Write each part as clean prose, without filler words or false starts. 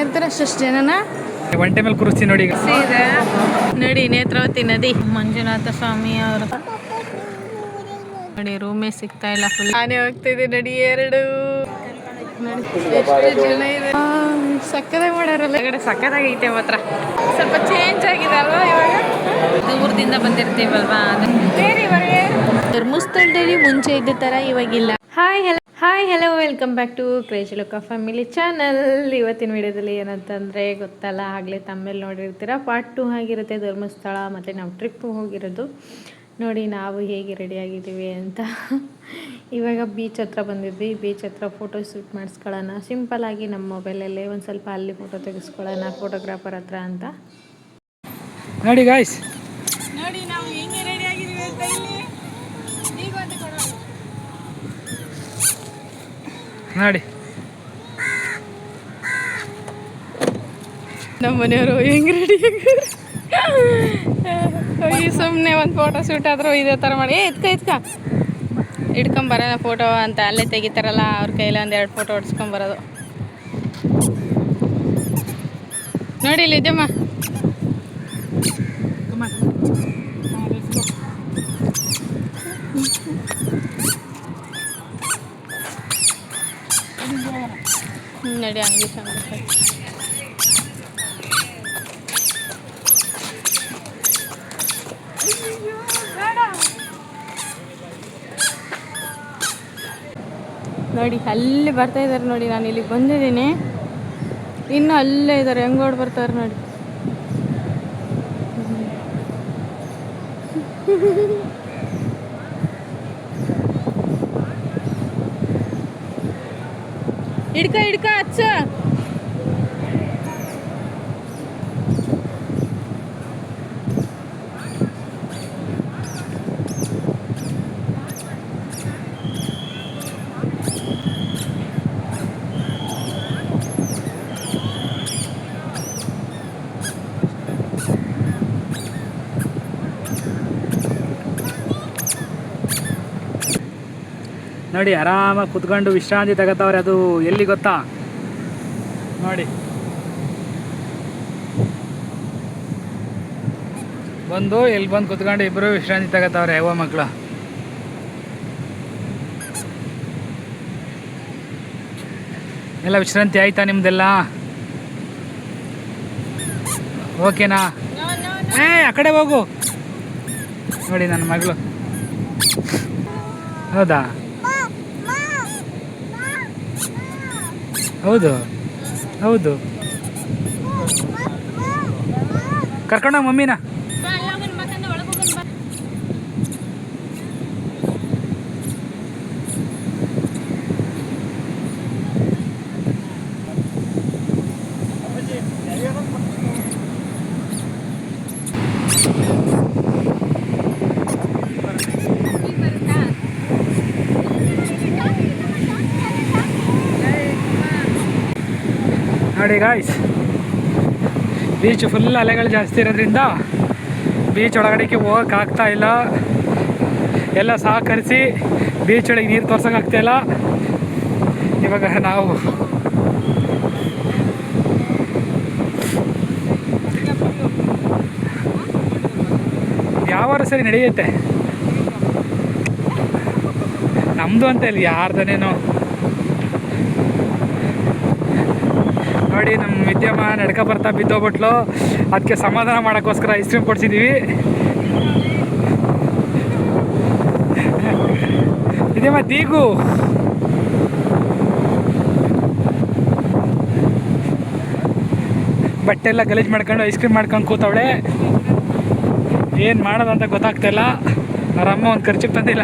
ಇರ್ತಾರೆ ಅಷ್ಟು ಜನನ ಒಂಟೆ ಮೇಲೆ ಕೂರಿಸ್ತೀನಿ ನೋಡಿ. ಇದೆ ನೋಡಿ ನೇತ್ರಾವತಿ ನದಿ. ಮಂಜುನಾಥ ಸ್ವಾಮಿ ಅವರು ನೋಡಿ ರೂಮೇ ಸಿಗ್ತಾ ಇಲ್ಲ. ಫುಲ್ ನಾನೇ ಹೋಗ್ತಿದ್ದೆ ನೋಡಿ. ಎರಡು ಎಷ್ಟು ಜನ ಇದೆ. ಸಕ್ಕದಾಗಿ ಮಾಡ್ಯಾರಲ್ಲ ಕಡೆ ಸಕ್ಕದಾಗೈತೆ ಮಾತ್ರ. ಸ್ವಲ್ಪ ಚೇಂಜ್ ಆಗಿದೆ ಅಲ್ವಾ ಇವಾಗ. ದೂರದಿಂದ ಬಂದಿರ್ತೀವಲ್ವಾ ಅದು ಬೇರೆ. ಇವಾಗ ಧರ್ಮಸ್ಥಳದಲ್ಲಿ ಮುಂಚೆ ಇದ್ದ ಥರ ಇವಾಗಿಲ್ಲ. Hi hello welcome back to crazy Loka family channel. ಇವತ್ತಿನ ವಿಡಿಯೋದಲ್ಲಿ ಏನಂತಂದರೆ ಗೊತ್ತಲ್ಲ, ಆಗಲೇ ತಮ್ಮೇಲೆ ನೋಡಿರ್ತೀರ ಪಾರ್ಟ್ 2 ಆಗಿರುತ್ತೆ ಧರ್ಮಸ್ಥಳ. ಮತ್ತು ನಾವು ಟ್ರಿಪ್ ಹೋಗಿರೋದು ನೋಡಿ ನಾವು ಹೇಗೆ ರೆಡಿಯಾಗಿದ್ದೀವಿ ಅಂತ. ಇವಾಗ ಬೀಚ್ ಹತ್ರ ಬಂದಿದ್ವಿ. ಬೀಚ್ ಹತ್ರ ಫೋಟೋ ಶೂಟ್ ಮಾಡಿಸ್ಕೊಳ್ಳೋಣ ಸಿಂಪಲ್ಲಾಗಿ ನಮ್ಮ ಮೊಬೈಲಲ್ಲೇ ಒಂದು ಸ್ವಲ್ಪ ಅಲ್ಲಿ ಫೋಟೋ ತೆಗೆಸ್ಕೊಳ್ಳೋಣ ಫೋಟೋಗ್ರಾಫರ್ ಹತ್ರ ಅಂತ. ನೋಡಿ ಗಾಯ್ಸ್, ನೋಡಿ ನಾವು ಹೆಂಗೆ ರೆಡಿಯಾಗಿದ್ದೀವಿ ಅಂತ. ಇಲ್ಲಿ ನೋಡಿ ನಮ್ಮ ಮನೆಯವರು ಹೆಂಗೆ ರೆಡಿ ಈ ಸುಮ್ಮನೆ ಒಂದು ಫೋಟೋ ಶೂಟ್ ಆದರೂ ಇದೇ ಥರ ಮಾಡಿ ಎತ್ಕ ಇಟ್ಕೊಂಬರೋಣ ಫೋಟೋ ಅಂತ ಅಲ್ಲೇ ತೆಗಿತಾರಲ್ಲ ಅವ್ರ ಕೈಯಲ್ಲಿ ಒಂದೆರಡು ಫೋಟೋ ಹೊಡ್ಸ್ಕೊಂಬರೋದು. ನೋಡಿ ಇಲ್ಲಿ ಇದಮ್ಮ ನಡಿ ಅಂಗಡಿ ಸಂಗತಿ. ನೋಡಿ ಅಲ್ಲಿ ಬರ್ತಾ ಇದ್ದಾರೆ ನೋಡಿ. ನಾನು ಇಲ್ಲಿಗೆ ಬಂದಿದ್ದೀನಿ, ಇನ್ನು ಅಲ್ಲೇ ಇದ್ದಾರೆ. ಹೆಂಗೋಡ್ ಬರ್ತಾರೆ ನೋಡಿ. ಹಿಡ್ಕ ಹಚ್ಚ. ನೋಡಿ ಆರಾಮಾಗಿ ಕುತ್ಕೊಂಡು ವಿಶ್ರಾಂತಿ ತಗೋತಾವ್ರೆ. ಅದು ಎಲ್ಲಿ ಗೊತ್ತಾ ನೋಡಿ, ಬಂದು ಎಲ್ಲಿ ಬಂದು ಕುತ್ಕೊಂಡು ಇಬ್ಬರು ವಿಶ್ರಾಂತಿ ತಗೋತಾವ್ರೆ ಯಾವ ಮಕ್ಕಳು. ಎಲ್ಲ ವಿಶ್ರಾಂತಿ ಆಯ್ತಾ ನಿಮ್ದೆಲ್ಲ? ಓಕೆನಾ? ಆ ಕಡೆ ಹೋಗು. ನೋಡಿ ನನ್ನ ಮಗಳು. ಹೌದಾ? ಹೌದು ಹೌದು, ಕರ್ಕೊಂಡೋಗ ಮಮ್ಮಿನ. ನೋಡಿ ಗಾಯ್ಸ್, ಬೀಚ್ ಫುಲ್ ಅಲೆಗಳು ಜಾಸ್ತಿ ಇರೋದ್ರಿಂದ ಬೀಚ್ ಒಳಗಡೆಗೆ ಹೋಗಕ್ಕೆ ಆಗ್ತಾ ಇಲ್ಲ. ಎಲ್ಲ ಸಹಕರಿಸಿ ಬೀಚ್ ಒಳಗೆ ನೀರು ತೋರ್ಸೋಕ್ಕಾಗ್ತಾಯಿಲ್ಲ. ಇವಾಗ ನಾವು ಯಾವಾರು ಸರಿ ನಡೆಯುತ್ತೆ, ನಮ್ಮದು ಅಂತ ಇಲ್ಲ ಯಾರ್ದನೇನೋ. ನೋಡಿ ನಮ್ಮ ವಿದ್ಯಮ್ಮ ನಡ್ಕ ಬರ್ತಾ ಬಿದ್ದೋಗ್ಬಿಟ್ಲು. ಅದಕ್ಕೆ ಸಮಾಧಾನ ಮಾಡೋಕ್ಕೋಸ್ಕರ ಐಸ್ ಕ್ರೀಮ್ ಕೊಡ್ಸಿದ್ದೀವಿ. ವಿದ್ಯಮ್ಮ ದೀಗು ಬಟ್ಟೆ ಎಲ್ಲ ಗಲೀಜು ಮಾಡ್ಕೊಂಡು ಐಸ್ ಕ್ರೀಮ್ ಮಾಡ್ಕೊಂಡು ಕೂತವಳೆ. ಏನು ಮಾಡೋದಂತ ಗೊತ್ತಾಗ್ತಾಯಿಲ್ಲ. ಅವ್ರ ಅಮ್ಮ ಒಂದು ಖರ್ಚಿಗೆ ತಂದಿಲ್ಲ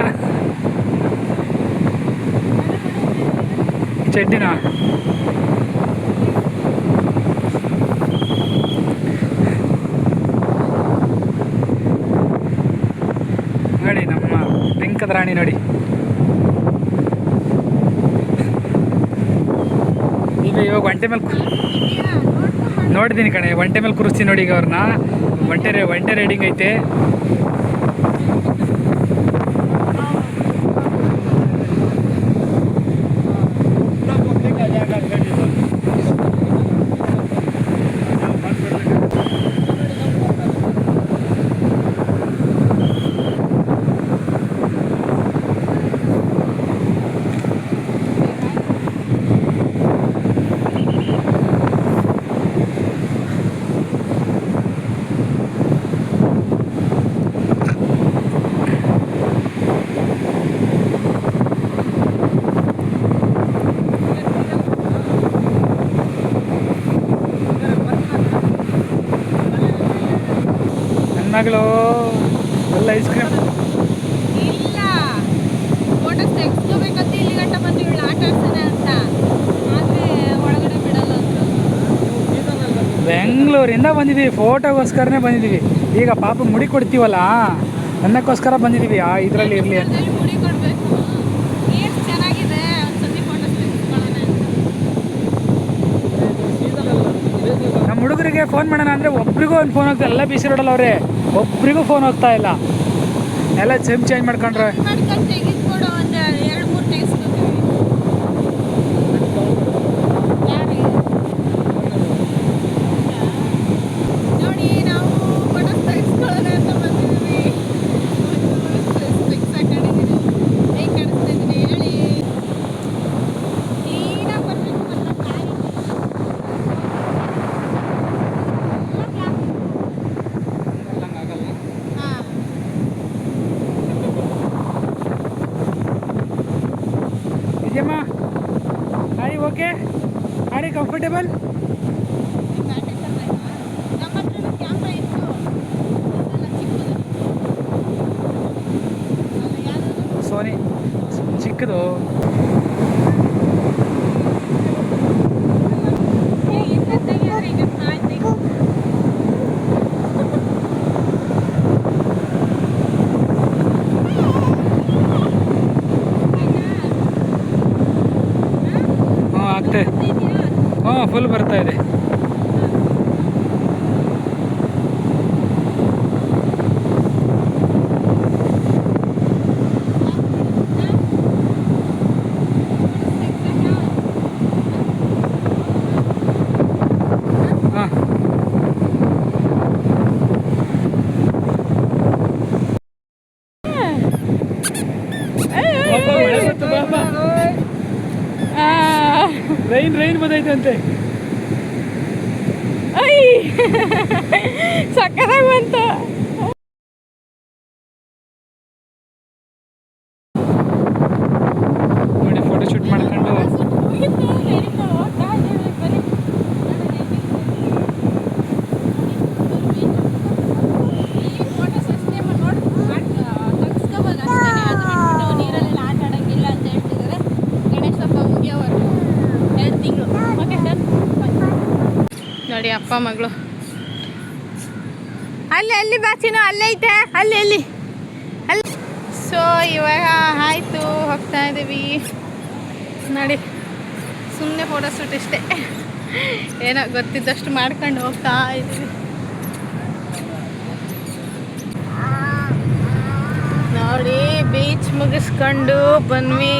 ಚಡ್ಡಿನ. ನೋಡಿ ನಮ್ಮ ಲಿಂಕದ ರಾಣಿ ನೋಡಿ. ಈಗ ಇವಾಗ ಒಂಟೆ ಮೇಲೆ ನೋಡಿದ್ದೀನಿ ಕಣೆ, ಒಂಟೆ ಮೇಲೆ ಕೂರಿಸ್ತೀನಿ ನೋಡಿ. ಈಗ ಅವ್ರನ್ನ ಒಂಟೆ ರೈಡಿಂಗ್ ಐತೆ. ಮಗಳು ಎಲ್ಲ ಐಸ್ ಕ್ರೀಮ್. ಇಲ್ಲ ಫೋಟೋಸ್ ತೆಗೆಸ್ಕೋಬೇಕಂತ ಇಲ್ಲಿ ಗಂಟ ಬಂದು ಇವಳು ಆಟ ಆಡ್ತಾನೆ ಅಂತ, ಆದರೆ ಒಳಗಡೆ ಬಿಡಲ್ಲ ಅಂತ. ಬೆಂಗಳೂರಿಂದ ಬಂದಿದ್ದೀವಿ, ಫೋಟೋಗೋಸ್ಕರನೇ ಬಂದಿದ್ದೀವಿ. ಈಗ ಪಾಪ ಮುಡಿ ಕೊಡ್ತೀವಲ್ಲ ಅನ್ನಕ್ಕೋಸ್ಕರ ಬಂದಿದ್ದೀವಿ. ಇದರಲ್ಲಿ ಇರಲಿ ಅಂತ. ಮುಡಿ ಕೊಡಬೇಕು, ಎಷ್ಟು ಚೆನ್ನಾಗಿದೆ, ಒಂದ್ಸತಿ ಫೋಟೋಸ್ ತೆಗೆಸ್ಕೊಳ್ಳೋಣ ಅಂತ. ನಮ್ಮ ಹುಡುಗರಿಗೆ ಫೋನ್ ಮಾಡೋಣ ಅಂದರೆ ಒಬ್ರಿಗೂ ಒಂದು ಫೋನ್ ಹೋಗ್ತಾ, ಎಲ್ಲ ಬಿಸಿ ರೋಡಲ್ಲ ಅವರೇ, ಒಬ್ರಿಗೂ ಫೋನ್ ಹೋಗ್ತಾ ಇಲ್ಲ, ಎಲ್ಲ ಸಿಮ್ ಚೇಂಜ್ ಮಾಡ್ಕೊಂಡ್ರೆ. ಮಾಡ್ಕೊಂಡು ತೆಗೆಸ್ಕೊಡು, ಒಂದು 2-3 ತೆಗೆಸ್ಕೊತೀವಿ. ನೋಡಿ ನಾವು ಫೋಟೋಸ್ ತೆಗೆಸ್ಕೊಳ್ಳೋಣ ಅಂತ ಬಂದಿದ್ದೀವಿ. ತೆಗ್ಸಾಕೊಂಡಿದ್ದೀನಿ, ಹೇಗೆ ಕಾಣಿಸ್ತಾ ಇದ್ದೀನಿ ಹೇಳಿ. ಕ್ಲೀನಾಗಿ ಬರಬೇಕು ನಮ್ಮ ಕಾಯಿ. ಹಾಂ ಇದೆಯಮ್ಮ ಗಾಡಿ ಓಕೆ, ಗಾಡಿ ಕಂಫರ್ಟೇಬಲ್. ನಮ್ಮ ಹತ್ರ ಕ್ಯಾಮ್ರಾ ಇತ್ತು, ಅದೆಲ್ಲ ಚಿಕ್ಕದು. ಅದು ಯಾವುದು? ಸೋನಿ ಚಿಕ್ಕದು. ಇಂಥ ತೆಗಿಯೋದ್ರೆ ಈಗ ಆಯ್ತು. ಹ್ಞೂ ಆಗ್ತದೆ, ಹ್ಞೂ ಫುಲ್ ಬರ್ತಾ ಇದೆ. ಹಾಂ ಮಳೆ ಬಂತು, ಬಾಬಾ ರೈನ್ ಬಂದೈತಂತೆ. ಸಕ್ಕತ್ತಾಗಿ ಬಂತು. ನೋಡಿ ಫೋಟೋ ಶೂಟ್ ಮಾಡ್ಕೊಂಡು ನೀರಲ್ಲೆಲ್ಲ ಆಟ ಆಡಂಗಿಲ್ಲ ಅಂತ ಹೇಳ್ತಿದ್ದಾರೆ. ಗಣೇಶ ಹಬ್ಬ ಮುಗಿಯೋವರೆಗೂ 2 ತಿಂಗಳು. Okay done. ನೋಡಿ ಅಪ್ಪ ಮಗಳು ಅಲ್ಲಿ ಬಾಚಿನ ಅಲ್ಲೇ ಐತೆ, ಅಲ್ಲಿ. ಸೊ ಇವಾಗ ಆಯಿತು, ಹೋಗ್ತಾ ಇದ್ದೀವಿ. ನೋಡಿ ಸುಮ್ಮನೆ ಫೋಟೋ ಶೂಟ್ ಇಷ್ಟೇ, ಏನೋ ಗೊತ್ತಿದ್ದಷ್ಟು ಮಾಡ್ಕೊಂಡು ಹೋಗ್ತಾ ಇದ್ದೀವಿ. ನೋಡಿ ಬೀಚ್ ಮುಗಿಸ್ಕೊಂಡು ಬಂದ್ವಿ.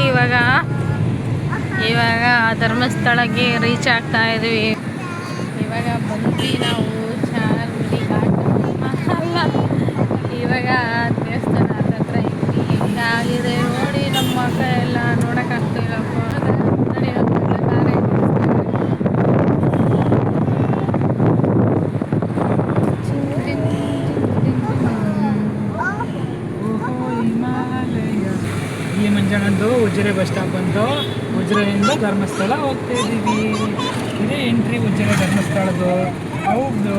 ಇವಾಗ ಧರ್ಮಸ್ಥಳಕ್ಕೆ ರೀಚ್ ಆಗ್ತಾ ಇದ್ದೀವಿ. ಇವಾಗ ಬಂದ್ವಿ ನಾವು ಚಾರ್ಮುಡಿ ಘಾಟ್ ಅಲ್ಲ, ಇವಾಗ ದೇವಸ್ಥಾನ ಹತ್ರ ಇದ್ವಿ. ಹೆಂಗಾಗಿದೆ ನೋಡಿ, ನಮ್ಮ ಮಗ ಎಲ್ಲ ನೋಡೋಕ್ಕಾಗ್ತಿಲ್ಲ. ನೋಡಿ ನಮ್ಮ ತಾರೆ ಈ ಮಂಜಣ್ಣಂದು ಉಜಿರೆ ಬಸ್ ಸ್ಟಾಪ್ ಬಂತು. ಉಜಿರೆಯಿಂದ ಧರ್ಮಸ್ಥಳ ಹೋಗ್ತಾ ಇದ್ದೀವಿ. ಇದೇ ಎಂಟ್ರಿ ಉಜಿರೆ ಧರ್ಮಸ್ಥಳದ್ದು. ಹೌದು,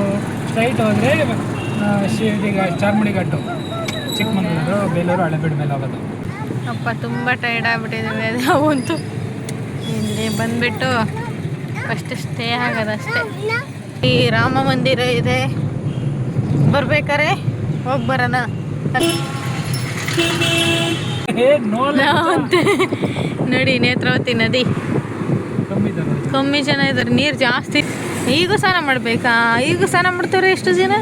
ಸ್ಟ್ರೈಟ್ ಹೋದರೆ ಚಾರ್ಮುಡಿ ಘಾಟು, ಚಿಕ್ಕಮಗಳೂರು, ಬೇಲೂರು, ಹಳೆಬೀಡು ಮೇಲೆ ಹೋಗೋದು. ಅಪ್ಪ ತುಂಬ ಟೈರ್ಡ್ ಆಗಿಬಿಟ್ಟಿದ್ದೀವಿ. ನಾವಂತೂ ಇಲ್ಲಿ ಬಂದುಬಿಟ್ಟು ಫಸ್ಟ್ ಸ್ಟೇ ಆಗೋದಷ್ಟೇ. ಈ ರಾಮ ಮಂದಿರ ಇದೆ, ಬರ್ಬೇಕಾರೆ ಹೋಗಿ ಬರೋಣ ಅಂತೆ. ನೋಡಿ ನೇತ್ರಾವತಿ ನದಿ, ಕಮ್ಮಿ ಜನ ಇದ್ದಾರೆ, ನೀರು ಜಾಸ್ತಿ. ಈಗೂ ಸ್ನಾನ ಮಾಡಬೇಕಾ? ಈಗೂ ಸ್ನಾನ ಮಾಡ್ತಾರೆ ಎಷ್ಟು ಜನ?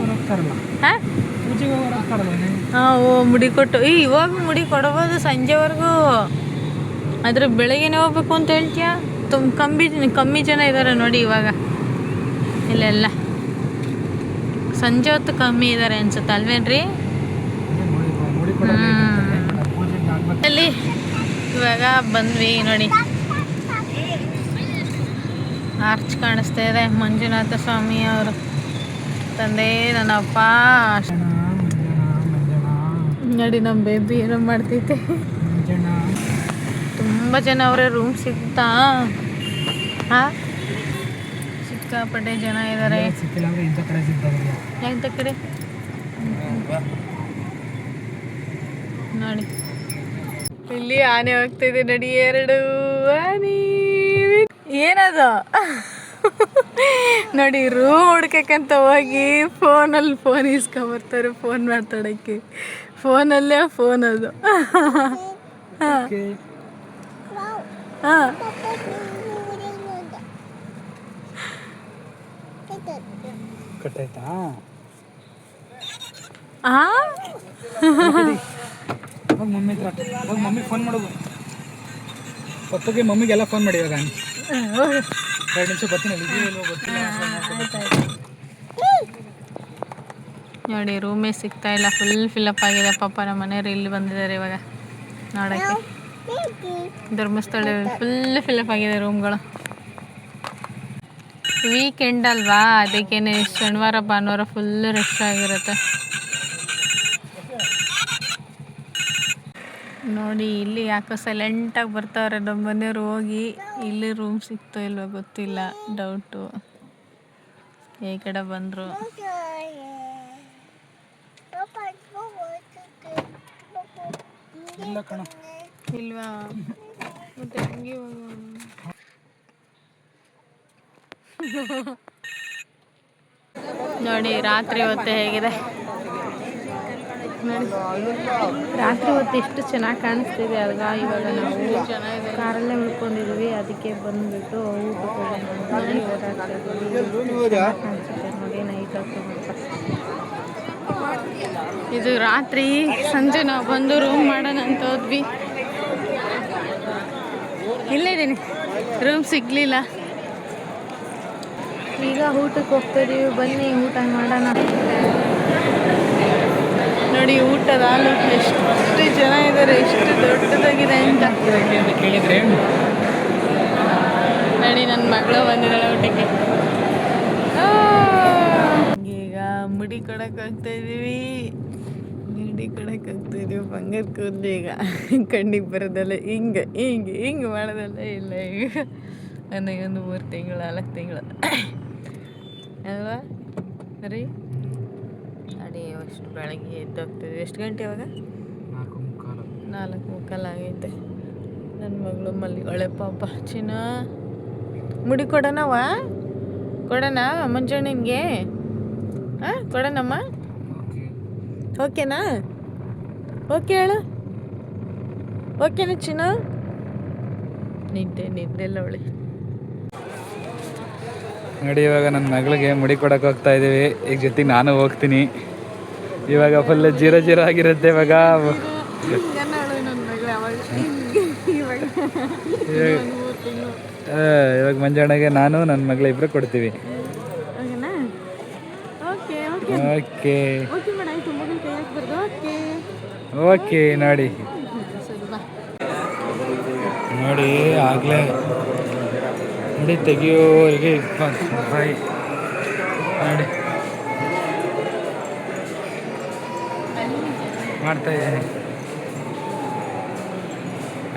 ಹಾಂ ಓ ಮುಡಿ ಕೊಟ್ಟು ಇವಾಗ ಮುಡಿ ಕೊಡ್ಬೋದು ಸಂಜೆವರೆಗೂ, ಆದರೆ ಬೆಳಗ್ಗೆನೇ ಹೋಗ್ಬೇಕು ಅಂತ ಹೇಳ್ತೀಯಾ? ಕಮ್ಮಿ ಜನ ಇದ್ದಾರೆ ನೋಡಿ ಇವಾಗ ಇಲ್ಲೆಲ್ಲ. ಸಂಜೆ ಹೊತ್ತು ಕಮ್ಮಿ ಇದ್ದಾರೆ ಅನ್ಸುತ್ತೆ ಅಲ್ವೇನ್ರಿ? ಅಲ್ಲಿ ಇವಾಗ ಬಂದ್ವಿ ನೋಡಿ, ಆರ್ಚ್ ಕಾಣಿಸ್ತಾ ಇದೆ. ಮಂಜುನಾಥ ಸ್ವಾಮಿ ಅವರು ತಂದೆ ನನ್ನಪ್ಪ. ನೋಡಿ ನಮ್ಮ ಬೇಬಿ ಏನೋ ಮಾಡ್ತೈತೆ. ತುಂಬ ಜನ ಅವರೇ, ರೂಮ್ ಸಿಗ್ತಾ? ಹಾಂ ಸಿಕ್ಕಾಪಟ್ಟೆ ಜನ ಇದ್ದಾರೆ. ಎಂಥ ಕಡೆ ನೋಡಿ ಇಲ್ಲಿ ಆನೆ ಹೋಗ್ತಿದೆ ನೋಡಿ, 2 ಆನೆ. ಏನದು ನೋಡಿ, ರೂಮ್ ಹುಡ್ಕಕ್ಕಂತ ಹೋಗಿ ಫೋನಲ್ಲಿ ಫೋನ್ ಇಸ್ಕೊಂಬರ್ತಾರೆ, ಫೋನ್ ಮಾತಾಡೋಕ್ಕೆ. ಫೋನಲ್ಲೇ ಫೋನ್ ಅದು. ಹಾಂ ಹಾಂ ಕಟ್ಟಾಯ್ತಾ? ಹೋಗಿ ಮಮ್ಮಿ ಹತ್ರ, ಹೋಗಿ ಮಮ್ಮಿಗೆ ಫೋನ್ ಮಾಡೋದು. ಪಪ್ಪಗೆ ಮಮ್ಮಿಗೆಲ್ಲ ಫೋನ್ ಮಾಡಿ ಇವಾಗ. 2 ನಿಮಿಷ ಬರ್ತೀನಿ. ನೋಡಿ ರೂಮೇ ಸಿಗ್ತಾ ಇಲ್ಲ, ಫುಲ್ ಫಿಲಪ್ ಆಗಿದೆ. ಪಾಪ ನಮ್ಮ ಮನೆಯವರು ಇಲ್ಲಿ ಬಂದಿದ್ದಾರೆ ಇವಾಗ ನೋಡೋಕ್ಕೆ. ಧರ್ಮಸ್ಥಳ ಫುಲ್ ಫಿಲಪ್ ಆಗಿದೆ ರೂಮ್ಗಳು. ವೀಕೆಂಡ್ ಅಲ್ವಾ, ಅದಕ್ಕೇನೆ ಶನಿವಾರ ಭಾನುವಾರ ಫುಲ್ ರಶ್ ಆಗಿರುತ್ತೆ. ನೋಡಿ ಇಲ್ಲಿ ಯಾಕೋ ಸೈಲೆಂಟಾಗಿ ಬರ್ತಾವ್ರೆ ನಮ್ಮ ಮನೆಯವರು. ಹೋಗಿ ಇಲ್ಲಿ ರೂಮ್ ಸಿಗ್ತೋ ಇಲ್ವೋ ಗೊತ್ತಿಲ್ಲ, ಡೌಟು. ಈ ಕಡೆ ಬಂದರು. ಇಲ್ವಾ? ಮತ್ತೆ ಹಂಗೆ ನೋಡಿ ರಾತ್ರಿ ಹೊತ್ತು ಹೇಗಿದೆ ನೋಡಿ. ರಾತ್ರಿ ಹೊತ್ತು ಎಷ್ಟು ಚೆನ್ನಾಗಿ ಕಾಣಿಸ್ತಿದೆ ಅಲ್ವಾ. ಇವಾಗ ನಾವು ಕಾರಲ್ಲೇ ಉಳ್ಕೊಂಡಿದ್ವಿ, ಅದಕ್ಕೆ ಬಂದುಬಿಟ್ಟು ಊಟಕ್ಕೆ ಹೋಗೋಣ ಅಂತೇಳಿ ಕಾಣಿಸುತ್ತೆ ನೋಡಿ. ನೈಟ್ ಹೊತ್ತು ಮಾತ್ರ ಇದು. ರಾತ್ರಿ ಸಂಜೆ ನಾವು ಬಂದು ರೂಮ್ ಮಾಡೋಣ ಅಂತ ಹೋದ್ವಿ. ಇಲ್ಲೇ ಇದ್ದೀನಿ, ರೂಮ್ ಸಿಗಲಿಲ್ಲ. ಈಗ ಊಟಕ್ಕೆ ಹೋಗ್ತಾಯಿದ್ದೀವಿ, ಬನ್ನಿ ಊಟ ಮಾಡೋಣ. ನೋಡಿ ಊಟದ ಹಾಲು ಎಷ್ಟು ಜನ ಇದ್ದಾರೆ, ಎಷ್ಟು ದೊಡ್ಡದಾಗಿದೆ ಅಂತ ಕೇಳಿದ್ರೆ. ನೋಡಿ ನನ್ನ ಮಗಳು ಬಂದಿದ್ದಾಳೆ ಊಟಕ್ಕೆ. ಈಗ ಮುಡಿ ಕೊಡಕ್ಕೆ ಹೋಗ್ತಾಯಿದ್ದೀವಿ, ಬಂಗಾರ ಕೂದಲು ಈಗ ಕಣ್ಣಿಗೆ ಬರೋದಲ್ಲ, ಹಿಂಗೆ ಮಾಡೋದಲ್ಲ. ಇಲ್ಲ ಈಗ ನನಗೆ 3 ತಿಂಗಳು 4 ತಿಂಗಳು ಅಲ್ವಾ ಸರಿ. ಅಡಿ ಅಷ್ಟು ಬೆಳಗ್ಗೆ ಎದ್ದೋಗ್ತಿದ್ವಿ. ಎಷ್ಟು ಗಂಟೆ ಇವಾಗ? 4:45 ಆಗೈತೆ. ನನ್ನ ಮಗಳು ಮಲ್ಲಿಗೊಳೆ ಪಾಪ. ಚಿನ್ನ ಮುಡಿ ಕೊಡೋಣವ? ಕೊಡೋಣ ಮಂಜಣ್ಣನಿಗೆ? ಹಾಂ ಕೊಡೋಣಮ್ಮ? ಓಕೆನಾ? ಓಕೆ ಹೇಳು. ಓಕೆನಾ ಚಿನ್ನ? ನಿದ್ದೆಲ್ಲ ಅವಳೆ. ನೋಡಿ ಇವಾಗ ನನ್ನ ಮಗಳಿಗೆ ಮುಡಿ ಕೊಡಕ್ಕೆ ಹೋಗ್ತಾ ಇದ್ದೀವಿ. ಈಗ ಜೊತೆಗೆ ನಾನು ಹೋಗ್ತೀನಿ. ಇವಾಗ ಫುಲ್ ಜೀರೋ ಆಗಿರುತ್ತೆ ಇವಾಗ. ಇವಾಗ ಮಂಜಣ್ಣಗೆ ನಾನು ನನ್ನ ಮಗಳ ಇಬ್ಬರು ಕೊಡ್ತೀವಿ. Okay okay. ನೋಡಿ ನೋಡಿ ಆಗಲೇ ಮುಡಿ ತೆಗಿಯೋರಿಗೆ 20 ರೂಪಾಯಿ. ನೋಡಿ ಮಾಡ್ತಾಯಿದ್ದೀನಿ.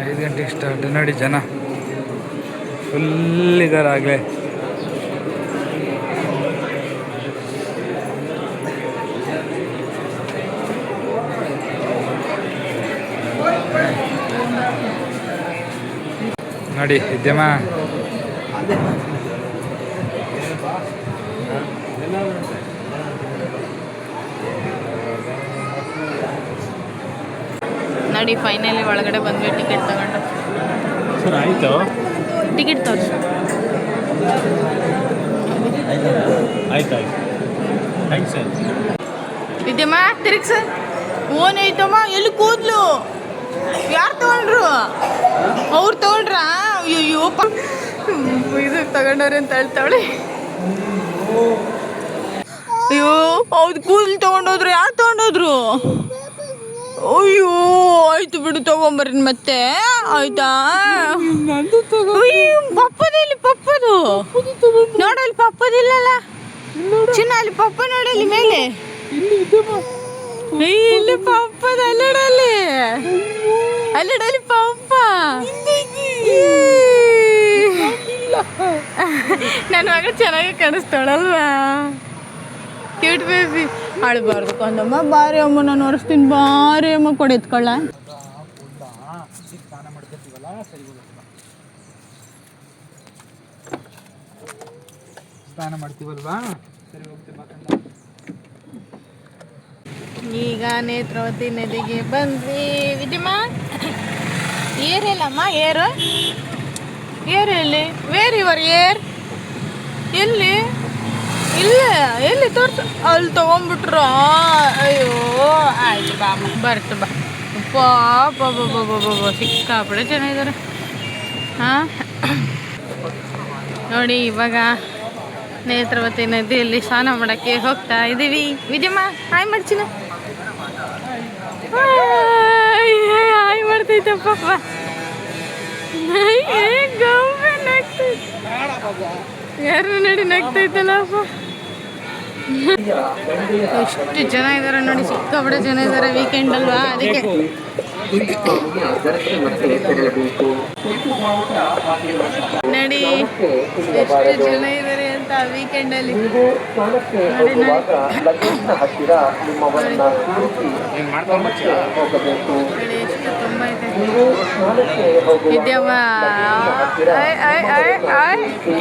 5 ಗಂಟೆಗೆ ಸ್ಟಾರ್ಟ್. ನೋಡಿ ಜನ ಫುಲ್ ಇದ್ದಾರೆ ಆಗಲೇ. ನೋಡಿ ಇದ್ದೇಮ್ಮ. ನೋಡಿ ಫೈನಲಿ ಒಳಗಡೆ ಬಂದ್ವಿ. ಟಿಕೆಟ್ ತಗೊಂಡು ಸರ್ ಆಯಿತು. ಟಿಕೆಟ್ ತೋರಿಸು. ಆಯ್ತು ಥ್ಯಾಂಕ್ಸ್ ಸರ್. ಇದ್ದೇಮ್ಮ ತಿರುಗ್ಸ. ಓನೈತಮ್ಮ ಎಲ್ಲಿ ಕೂದ್ಲು? ಯಾರು ತಗೊಂಡ್ರು? ಅವ್ರು ತಗೊಂಡ್ರಾ? ಅಯ್ಯೋ ಇದು ತಗೊಂಡವ್ರೆ ಅಂತ ಹೇಳ್ತಾವಳೆ. ಅಯ್ಯೋ ಹೌದು, ಕೂದಲು ತಗೊಂಡೋದ್ರು. ಯಾರು ತಗೊಂಡೋದ್ರು? ಅಯ್ಯೋ ಆಯ್ತು ಬಿಡು, ತಗೊಂಬರ್ರಿ ಮತ್ತೆ. ಆಯ್ತಾ? ಪಪ್ಪದಲ್ಲಿ ಪಪ್ಪದು ನೋಡಲ್ಲಿ, ಪಪ್ಪದಿಲ್ಲಲ್ಲ ಚಿನ್ನ. ಅಲ್ಲಿ ಪಪ್ಪ ನೋಡಲ್ಲಿ ಮೇಲೆ. ಇಲ್ಲಿ ಪಪ್ಪದ ಅಲ್ಲಿಡಲ್ಲಿ, ಅಲ್ಲಿಡಲ್ಲಿ ಪಪ್ಪ. ನನ್ನ ಮಗ ಚೆನ್ನಾಗಿ ಕಾಣಿಸ್ತಾಳಲ್ವಾ? Cute baby ಅಳ್ಬಾರ್ದು ಕೊಂದಮ್ಮ. ಬಾರಿ ಅಮ್ಮ ನಾನು ಒರೆಸ್ತೀನಿ, ಬಾರಿ ಅಮ್ಮ ಕೊಡಿ ಎತ್ಕೊಳ್ಳ. ಸ್ನಾನ ಮಾಡ್ಕೊತೀವಲ್ಲ, ಸರಿ ಹೋಗುತ್ತೆ. ಸ್ನಾನ ಮಾಡ್ತೀವಲ್ವಾ, ಸರಿ ಹೋಗ್ತೀವಿ. ಈಗ ನೇತ್ರಾವತಿ ನದಿಗೆ ಬಂದ್ವಿ. ವಿಜಯಮ್ಮ ಏರಿಲ್ಲಮ್ಮ, ಏರು ಎಲ್ಲಿ? ವೇರ್ ಯುವರ್ ಏರ್ ಎಲ್ಲಿ? ಇಲ್ಲ ಎಲ್ಲಿ ತೋರ್ಸು. ಅಲ್ಲಿ ತೊಗೊಂಡ್ಬಿಟ್ರು. ಅಯ್ಯೋ ಆಯ್ತು ಬಾ ಅಮ್ಮ, ಬರ್ತು ಬಾ. ಪಾಪ ಸಿಕ್ಕಾಪಡೆ ಚೆನ್ನಾಗಿದ್ದಾರೆ. ಹಾಂ ನೋಡಿ, ಇವಾಗ ನೇತ್ರಾವತಿ ನದಿಯಲ್ಲಿ ಸ್ನಾನ ಮಾಡೋಕ್ಕೆ ಹೋಗ್ತಾ ಇದ್ದೀವಿ. ವಿಜಯಮ್ಮ ಹಾಯ್ ಮಾಡ್ಚಿನ, ಹಾಯ್ ಮಾಡ್ತೈತಪ್ಪ. ಯಾರು ನೋಡಿ ನಗ್ತೈತಲ್ಲಪ್ಪ. ಎಷ್ಟು ಜನ ಇದ್ದಾರೆ ನೋಡಿ, ಸಿಕ್ಕಾಪಟ್ಟೆ ಜನ ಇದ್ದಾರೆ. ವೀಕೆಂಡ್ ಅಲ್ವಾ, ಅದಕ್ಕೆ ನೋಡಿ ಎಷ್ಟು ಜನ ಇದ್ದಾರೆ ಅಂತ ವೀಕೆಂಡಲ್ಲಿ. ಎಷ್ಟು ತುಂಬ ಇದೆ. ವಿದ್ಯಮ್ಮ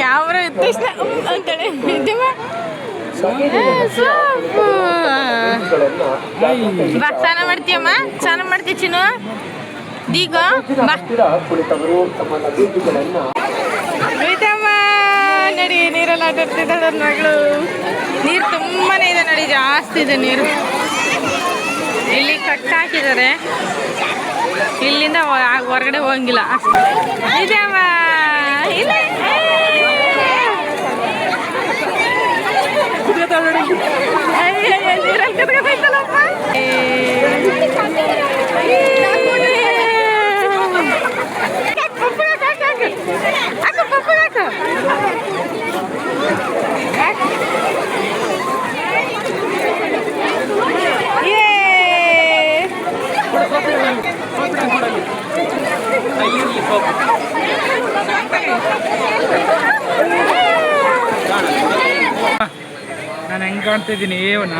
ಕ್ಯಾಮ್ರಾ ಎತ್ತಿಸ್ನ ಅಂತಾಳೆ. ವಿದ್ಯಮ್ಮ ಬಾ, ಸ್ನಾನ ಮಾಡ್ತೀಯಮ್ಮ, ಸ್ನಾನ ಮಾಡ್ತೀಯ ಚಿನ್ನು. ದೀಗ ಬಾ. ವಿದ್ಯಮ್ಮ ನಡಿ, ನೀರಲ್ಲಿ ಆಟ ಆಡ್ತಿದ್ದಾಳೆ ನನ್ನ ಮಗಳು. ನೀರು ತುಂಬಾನೇ ಇದೆ ನೋಡಿ, ಜಾಸ್ತಿ ಇದೆ ನೀರು. ಇಲ್ಲಿ ಕಟ್ ಹಾಕಿದ್ದಾರೆ, ಇಲ್ಲಿಂದ ಹೊರಗಡೆ ಹೋಗಂಗಿಲ್ಲ. ವಿದ್ಯಮ್ಮ ಇಲ್ಲ ನಾನು ಹೆಂಗೆ ಕಾಣ್ತಿದ್ದೀನಿ ಏವನ.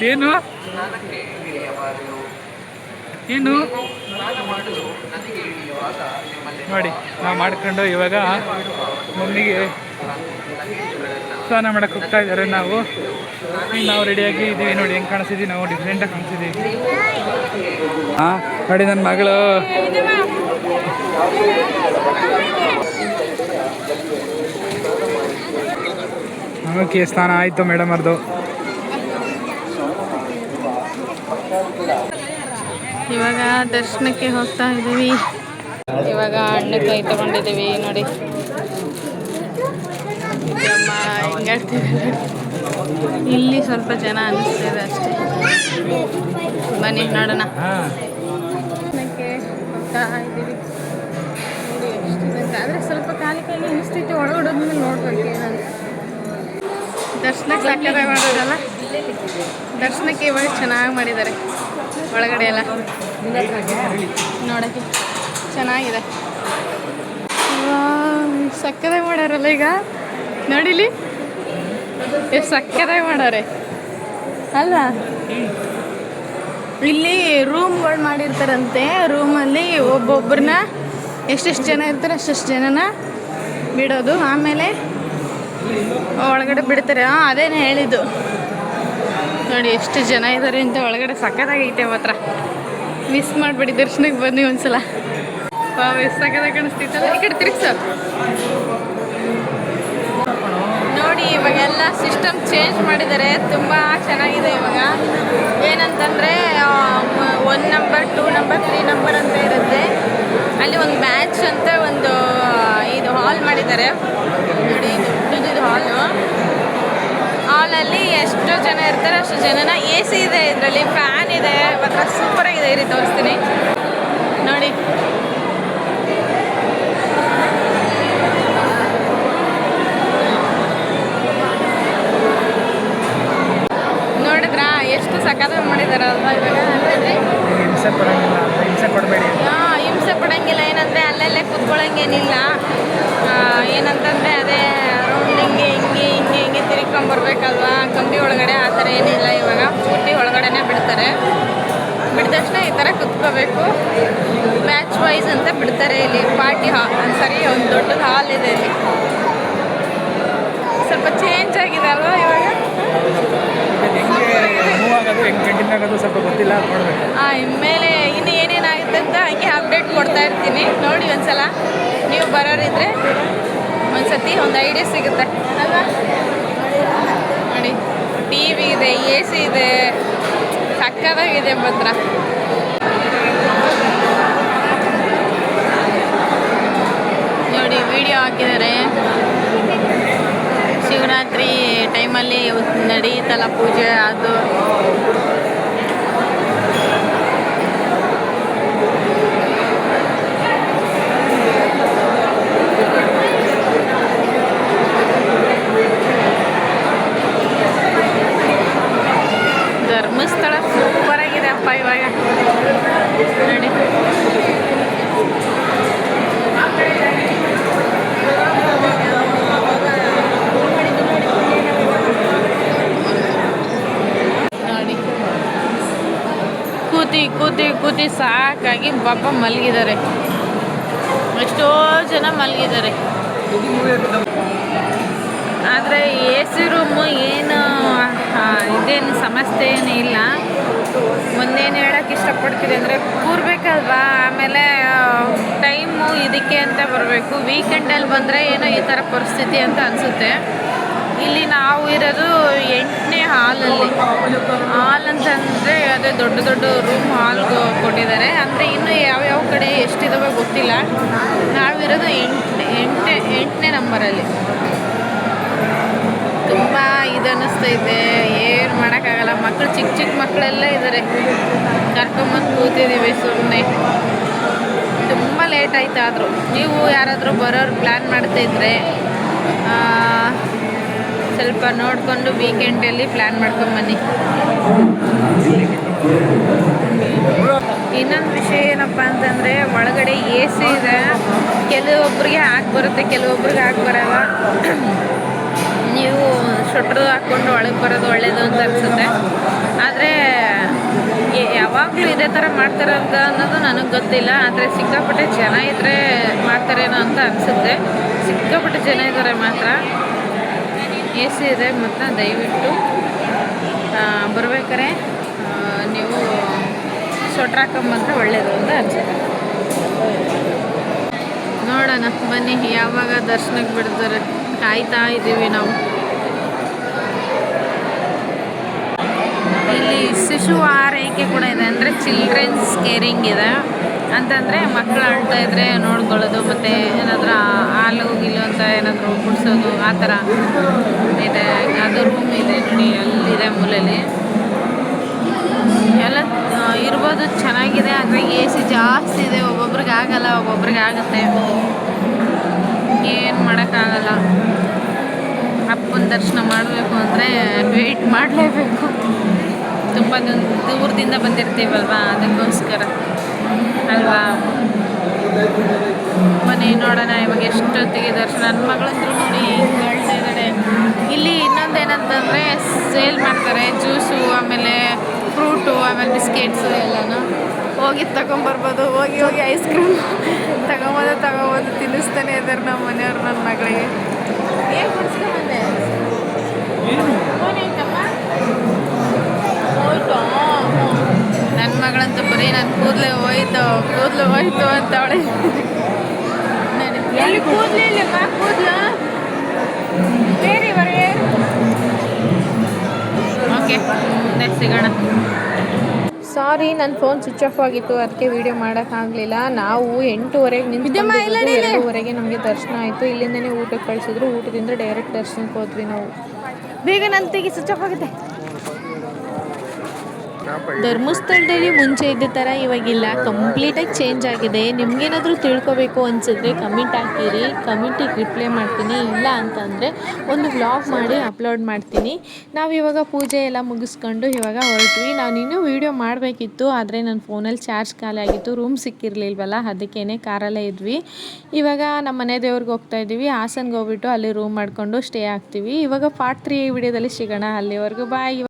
ಏನು ಏನು ನೋಡಿ, ನಾವು ಮಾಡ್ಕೊಂಡು ಇವಾಗ ಮಮ್ಮಿಗೆ ಸ್ನಾನ ಮಾಡಕ್ಕೆ ಹೋಗ್ತಾ ಇದ್ದಾರೆ. ನಾವು ರೆಡಿಯಾಗಿ ಇದ್ದೀವಿ ನೋಡಿ, ಹೆಂಗೆ ಕಾಣಿಸ್ತಿದ್ದೀವಿ ನಾವು, ಡಿಫ್ರೆಂಟಾಗಿ ಕಾಣಿಸ್ತಿದ್ದೀವಿ. ಹಾಂ ನೋಡಿ, ನನ್ನ ಮಗಳು ಓಕೆ, ಸ್ನಾನ ಆಯಿತು ಮೇಡಮ್ ಅವ್ರದ್ದು. ಇವಾಗ ದರ್ಶನಕ್ಕೆ ಹೋಗ್ತಾ ಇದ್ದೀವಿ. ಇವಾಗ ಹಣ್ಣು ಕೈ ತಗೊಂಡಿದ್ದೀವಿ ನೋಡಿ. ಇಲ್ಲಿ ಸ್ವಲ್ಪ ಜನ ಅನಿಸ್ತಿದೆ ಅಷ್ಟೇ. ಬನ್ನಿ ನೋಡೋಣ. ದರ್ಶನಕ್ಕೆ ಹೋಗ್ತಾ ಇದ್ದೀವಿ ನೋಡಿ, ಎಷ್ಟಿದೆ ಅಂತ. ಆದರೆ ಸ್ವಲ್ಪ ಖಾಲಿ ಅನಿಸ್ತೈತೆ, ಒಳಗಡೋದ್ಮೇಲೆ ನೋಡ್ಬೇಕು ಏನಂತ. ದರ್ಶನಕ್ಕೆ ಸಕ್ಕತ್ತಾಗಿ ಮಾಡೋದಲ್ಲ, ದರ್ಶನಕ್ಕೆ ಇವಾಗ ಚೆನ್ನಾಗಿ ಮಾಡಿದ್ದಾರೆ. ಒಳಗಡೆ ಎಲ್ಲ ನೋಡೋಕ್ಕೆ ಚೆನ್ನಾಗಿದೆ. ಸಕ್ಕತ್ತಾಗಿ ಮಾಡ್ಯಾರಲ್ಲ ಈಗ ನೋಡಿಲಿ, ಎಷ್ಟು ಸಕ್ಕತ್ತಾಗಿ ಮಾಡಾರೆ ಅಲ್ಲ. ಇಲ್ಲಿ ರೂಮ್ಗಳು ಮಾಡಿರ್ತಾರಂತೆ. ರೂಮಲ್ಲಿ ಒಬ್ಬೊಬ್ಬರನ್ನ ಎಷ್ಟೆಷ್ಟು ಜನ ಇರ್ತಾರೆ ಅಷ್ಟೆಷ್ಟು ಜನನ ಬಿಡೋದು, ಆಮೇಲೆ ಒಳಗಡೆ ಬಿಡ್ತಾರೆ. ಅದೇನೇ ಹೇಳಿದ್ದು ನೋಡಿ, ಎಷ್ಟು ಜನ ಇದ್ದಾರೆ ಅಂತ ಒಳಗಡೆ. ಸಕ್ಕತ್ತಾಗೈತೆ ಮಾತ್ರ, ಮಿಸ್ ಮಾಡಿಬಿಡಿ. ದರ್ಶನಕ್ಕೆ ಬನ್ನಿ ಒಂದ್ಸಲ. ಎಷ್ಟು ಸಕ್ಕತ್ತಾಗಿ ಕಾಣಿಸ್ತೈತಲ್ಲ. ಈ ಕಡೆ ತಿರುಗ್ಸ ನೋಡಿ. ಇವಾಗೆಲ್ಲ ಸಿಸ್ಟಮ್ ಚೇಂಜ್ ಮಾಡಿದ್ದಾರೆ, ತುಂಬ ಚೆನ್ನಾಗಿದೆ. ಇವಾಗ ಏನಂತಂದರೆ 1 ನಂಬರ್ 2 ನಂಬರ್ 3 ನಂಬರ್ ಅಂತ ಇರುತ್ತೆ. ಅಲ್ಲಿ ಒಂದು ಮ್ಯಾಚ್ ಅಂತ ಒಂದು ಇದು ಹಾಲ್ ಮಾಡಿದ್ದಾರೆ ನೋಡಿ. ಇದು ಹಾಲಲ್ಲಿ ಎಷ್ಟು ಜನ ಇರ್ತಾರೆ ಅಷ್ಟು ಜನನ. ಎ ಸಿ ಇದೆ, ಇದರಲ್ಲಿ ಫ್ಯಾನ್ ಇದೆ, ಮಾತ್ರ ಸೂಪರಾಗಿದೆ. ಈ ರೀತಿ ತೋರಿಸ್ತೀನಿ ನೋಡಿ. ನೋಡಿದ್ರಾ ಎಷ್ಟು ಸಕ್ಕತ್ತಾಗಿ ಮಾಡಿದಾರಲ್ವಾ ಇವಾಗ. ಹಿಂಸೆ ಪಡಂಗಿಲ್ಲ, ಹಿಂಸೆ ಕೊಡಬೇಡಿ. ಹಿಂಸೆ ಪಡಂಗಿಲ್ಲ. ಏನಂದರೆ ಅಲ್ಲಲ್ಲೇ ಕೂತ್ಕೊಳ್ಳೋಂಗೇನಿಲ್ಲ. ಏನಂತಂದರೆ ಅದೇ ಥರ ಏನಿಲ್ಲ. ಇವಾಗ ಪೂರ್ತಿ ಒಳಗಡೆನೇ ಬಿಡ್ತಾರೆ. ಬಿಟ್ಟ ತಕ್ಷಣ ಈ ಥರ ಕುತ್ಕೋಬೇಕು. ಬ್ಯಾಚ್ ವೈಸ್ ಅಂತ ಬಿಡ್ತಾರೆ ಇಲ್ಲಿ. ಪಾರ್ಟಿ ಹಾಲ್ ಸರಿ, ಒಂದು ದೊಡ್ಡ ಹಾಲ್ ಇದೆ ಇಲ್ಲಿ. ಸ್ವಲ್ಪ ಚೇಂಜ್ ಆಗಿದೆ ಅಲ್ವಾ ಇವಾಗ? ಸ್ವಲ್ಪ ಗೊತ್ತಿಲ್ಲ, ನೋಡ್ಬೇಕು. ಇನ್ಮೇಲೆ ಇನ್ನು ಏನೇನಾಗುತ್ತೆ ಅಂತ ಹಂಗೆ ಅಪ್ಡೇಟ್ ಕೊಡ್ತಾ ಇರ್ತೀನಿ. ನೋಡಿ ಒಂದ್ಸಲ ನೀವು ಬರೋರಿದ್ರೆ ಒಂದ್ಸತಿ ಒಂದು ಐಡಿಯಾ ಸಿಗುತ್ತೆ ಅಲ್ವಾ? ನೋಡಿ, ಟಿ ವಿ ಇದೆ, ಎ ಸಿ ಇದೆ, ಸಕ್ಕತ್ತಾಗಿದೆ ಮಾತ್ರ. ನೋಡಿ ವಿಡಿಯೋ ಹಾಕಿದ್ದಾರೆ. ಶಿವರಾತ್ರಿ ಟೈಮಲ್ಲಿ ನಡೆಯುತ್ತಲ್ಲ ಪೂಜೆ, ಅದು ಧರ್ಮಸ್ಥಳ ಸೂಪರ್ ಆಗಿದೆ ಅಪ್ಪ ಇವಾಗ. ನೋಡಿ ನೋಡಿ, ಕೂತಿ ಕೂತಿ ಕೂತಿ ಸಾಕಾಗಿ ಪಾಪ ಮಲಗಿದ್ದಾರೆ. ಎಷ್ಟೋ ಜನ ಮಲಗಿದ್ದಾರೆ. ಆದರೆ ಎ ಸಿ ರೂಮು ಏನು ಇದೇನು ಸಮಸ್ಯೆ ಏನೂ ಇಲ್ಲ. ಒಂದೇನು ಹೇಳೋಕ್ಕೆ ಇಷ್ಟಪಡ್ತೀನಿ ಅಂದರೆ ಕೂರ್ಬೇಕಲ್ವಾ, ಆಮೇಲೆ ಟೈಮು ಇದಕ್ಕೆ ಅಂತ ಬರಬೇಕು. ವೀಕೆಂಡಲ್ಲಿ ಬಂದರೆ ಏನೋ ಈ ಥರ ಪರಿಸ್ಥಿತಿ ಅಂತ ಅನಿಸುತ್ತೆ. ಇಲ್ಲಿ ನಾವು ಇರೋದು 8ನೇ ಹಾಲಲ್ಲಿ. ಹಾಲ್ ಅಂತಂದರೆ ಅದೇ ದೊಡ್ಡ ದೊಡ್ಡ ರೂಮ್ ಹಾಲ್ಗೆ ಕೊಟ್ಟಿದ್ದಾರೆ. ಅಂದರೆ ಇನ್ನೂ ಯಾವ್ಯಾವ ಕಡೆ ಎಷ್ಟಿದಾವೆ ಗೊತ್ತಿಲ್ಲ. ನಾವಿರೋದು 8ನೇ ನಂಬರಲ್ಲಿ. ತುಂಬ ಇದನ್ನಿಸ್ತೈತೆ, ಏನು ಮಾಡೋಕ್ಕಾಗಲ್ಲ. ಮಕ್ಕಳು ಚಿಕ್ಕ ಚಿಕ್ಕ ಮಕ್ಕಳೆಲ್ಲ ಇದ್ದಾರೆ. ಕರ್ಕೊಂಬಂದು ಕೂತಿದ್ದೀವಿ ಸುಮ್ಮನೆ. ತುಂಬ ಲೇಟ್ ಆಯ್ತು. ಆದರೂ ನೀವು ಯಾರಾದರೂ ಬರೋರು ಪ್ಲ್ಯಾನ್ ಮಾಡ್ತಾಯಿದ್ರೆ ಸ್ವಲ್ಪ ನೋಡಿಕೊಂಡು ವೀಕೆಂಡಲ್ಲಿ ಪ್ಲ್ಯಾನ್ ಮಾಡ್ಕೊಂಬನ್ನಿ. ಇನ್ನೊಂದು ವಿಷಯ ಏನಪ್ಪ ಅಂತಂದರೆ ಒಳಗಡೆ ಎ ಸಿ ಇದೆ. ಕೆಲವೊಬ್ಬರಿಗೆ ಹಾಕಿ ಬರುತ್ತೆ, ಕೆಲವೊಬ್ರಿಗೆ ಹಾಕಿ ಬರಲ್ಲ. ನೀವು ಸ್ವೆಟ್ರು ಹಾಕ್ಕೊಂಡು ಒಳಗೆ ಬರೋದು ಒಳ್ಳೆಯದು ಅಂತ ಅನಿಸುತ್ತೆ. ಆದರೆ ಯಾವಾಗಲೂ ಇದೇ ಥರ ಮಾಡ್ತಾರೆ ಅಂತ ಅನ್ನೋದು ನನಗೆ ಗೊತ್ತಿಲ್ಲ. ಆದರೆ ಸಿಕ್ಕಾಪಟ್ಟೆ ಜನ ಇದ್ದರೆ ಮಾಡ್ತಾರೇನೋ ಅಂತ ಅನಿಸುತ್ತೆ. ಸಿಕ್ಕಾಪಟ್ಟೆ ಜನ ಇದ್ದಾರೆ ಮಾತ್ರ. ಎ ಸಿ ಇದೆ ಮತ್ತು ದಯವಿಟ್ಟು ಬರ್ಬೇಕಾರೆ ನೀವು ಸ್ವೆಟ್ರ್ ಹಾಕೊಂಬಂದ್ರೆ ಒಳ್ಳೆಯದು ಅಂತ ಅನಿಸುತ್ತೆ. ನೋಡೋಣ ಬನ್ನಿ, ಯಾವಾಗ ದರ್ಶನಕ್ಕೆ ಬಿಡ್ತಾರೆ ಕಾಯ್ತಾ ಇದ್ದೀವಿ ನಾವು. ಇಲ್ಲಿ ಶಿಶು ಆರೈಕೆ ಕೂಡ ಇದೆ, ಅಂದರೆ ಚಿಲ್ಡ್ರನ್ಸ್ ಕೇರಿಂಗ್ ಇದೆ. ಅಂತಂದರೆ ಮಕ್ಕಳು ಆಡ್ತಾ ಇದ್ದರೆ ನೋಡ್ಕೊಳ್ಳೋದು, ಮತ್ತು ಏನಾದರೂ ಹಾಲು ಗಿಲ್ಲು ಅಂತ ಏನಾದರೂ ಕುಡಿಸೋದು, ಆ ಥರ ಇದೆ. ಅದು ರೂಮ್ ಇದೆ ನೋಡಿ, ಅಲ್ಲಿದೆ ಮೂಲೆಯಲ್ಲಿ. ಎಲ್ಲ ಇರ್ಬೋದು, ಚೆನ್ನಾಗಿದೆ. ಆದರೆ ಎ ಸಿ ಜಾಸ್ತಿ ಇದೆ. ಒಬ್ಬೊಬ್ರಿಗೆ ಆಗಲ್ಲ, ಒಬ್ಬೊಬ್ರಿಗೆ ಆಗುತ್ತೆ. ಏನು ಮಾಡೋಕ್ಕಾಗಲ್ಲ. ಅಪ್ಪನ ದರ್ಶನ ಮಾಡಬೇಕು ಅಂದರೆ ವೆಯ್ಟ್ ಮಾಡಲೇಬೇಕು. ತುಂಬ ದೂರದಿಂದ ಬಂದಿರ್ತೀವಲ್ವಾ, ಅದಕ್ಕೋಸ್ಕರ ಅಲ್ವಾ. ಬನ್ನಿ ನೋಡೋಣ ಇವಾಗ ಎಷ್ಟೊತ್ತಿಗೆ ದರ್ಶನ. ನನ್ನ ಮಗಳಂದ್ರು ನೋಡಿ ಹೆಂಗೆ ಹೇಳ್ತಾ ಇದ್ದಾಳೆ. ಇಲ್ಲಿ ಇನ್ನೊಂದೇನಂತಂದರೆ ಸೇಲ್ ಮಾಡ್ತಾರೆ ಜ್ಯೂಸು, ಆಮೇಲೆ ಫ್ರೂಟು, ಆಮೇಲೆ ಬಿಸ್ಕೆಟ್ಸು ಎಲ್ಲನೂ. ಹೋಗಿ ತಗೊಂಬರ್ಬೋದು. ಹೋಗಿ ಹೋಗಿ ಐಸ್ ಕ್ರೀಮ್ ತಗೊಂಬೋದು ತಿನ್ನಿಸ್ತಾನೆ ಇದ್ದಾರೆ ನಮ್ಮ ಮನೆಯವ್ರು ನನ್ನ ಮಗಳಿಗೆ. ಏನು ಕುಡಿಸ್ಕೊಂಬಂದೆ? ಹೋಯ್ತು. ನನ್ನ ಮಗಳಂತೂ ಬರೀ ನನ್ನ ಕೂದಲು ಹೋಯ್ತು ಅಂತ ಅವಳೆ. ಎಲ್ಲಿ ಕೂದಲು ಇಲ್ಲಮ್ಮ, ಕೂದಲು ಬೇರೆ ಬರೇ. ಓಕೆ, ಮುಂದೆ ಸಿಗೋಣ. ಸಾರಿ, ನನ್ನ ಫೋನ್ ಸ್ವಿಚ್ ಆಫ್ ಆಗಿತ್ತು, ಅದಕ್ಕೆ ವೀಡಿಯೋ ಮಾಡೋಕ್ಕಾಗಲಿಲ್ಲ. ನಾವು 8:30 ನಿಂತ್ಕೊಂಡಿದ್ದು, 2:30 ನಮಗೆ ದರ್ಶನ ಆಯಿತು. ಇಲ್ಲಿಂದನೇ ಊಟಕ್ಕೆ ಕಳಿಸಿದ್ರು. ಊಟದಿಂದ ಡೈರೆಕ್ಟ್ ದರ್ಶನಕ್ಕೆ ಹೋದ್ವಿ ನಾವು. ಬೇಗ ನನ್ನ ತೆಗಿ, ಸ್ವಿಚ್ ಆಫ್ ಆಗುತ್ತೆ. ಧರ್ಮಸ್ಥಳದಲ್ಲಿ ಮುಂಚೆ ಇದ್ದ ಥರ ಇವಾಗಿಲ್ಲ, ಕಂಪ್ಲೀಟಾಗಿ ಚೇಂಜ್ ಆಗಿದೆ. ನಿಮ್ಗೇನಾದರೂ ತಿಳ್ಕೊಬೇಕು ಅನಿಸಿದ್ರೆ ಕಮೆಂಟ್ ಹಾಕಿರಿ, ಕಮೆಂಟಿಗೆ ರಿಪ್ಲೈ ಮಾಡ್ತೀನಿ. ಇಲ್ಲ ಅಂತಂದರೆ ಒಂದು ವ್ಲಾಗ್ ಮಾಡಿ ಅಪ್ಲೋಡ್ ಮಾಡ್ತೀನಿ. ನಾವು ಇವಾಗ ಪೂಜೆ ಎಲ್ಲ ಮುಗಿಸ್ಕೊಂಡು ಇವಾಗ ಹೊರಟ್ವಿ. ನಾನು ಇನ್ನೂ ವೀಡಿಯೋ ಮಾಡಬೇಕಿತ್ತು, ಆದರೆ ನನ್ನ ಫೋನಲ್ಲಿ ಚಾರ್ಜ್ ಖಾಲಿ ಆಗಿತ್ತು. ರೂಮ್ ಸಿಕ್ಕಿರಲಿಲ್ವಲ್ಲ, ಅದಕ್ಕೇ ಕಾರಲ್ಲೇ ಇದ್ವಿ. ಇವಾಗ ನಮ್ಮ ಮನೆ ದೇವ್ರಿಗೆ ಹೋಗ್ತಾ ಇದ್ದೀವಿ. ಹಾಸನ್ಗೆ ಹೋಗ್ಬಿಟ್ಟು ಅಲ್ಲಿ ರೂಮ್ ಮಾಡಿಕೊಂಡು ಸ್ಟೇ ಆಗ್ತೀವಿ. ಇವಾಗ ಪಾರ್ಟ್ 3 ವಿಡಿಯೋದಲ್ಲಿ ಸಿಗೋಣ. ಅಲ್ಲಿವರೆಗೂ ಬಾಯ್.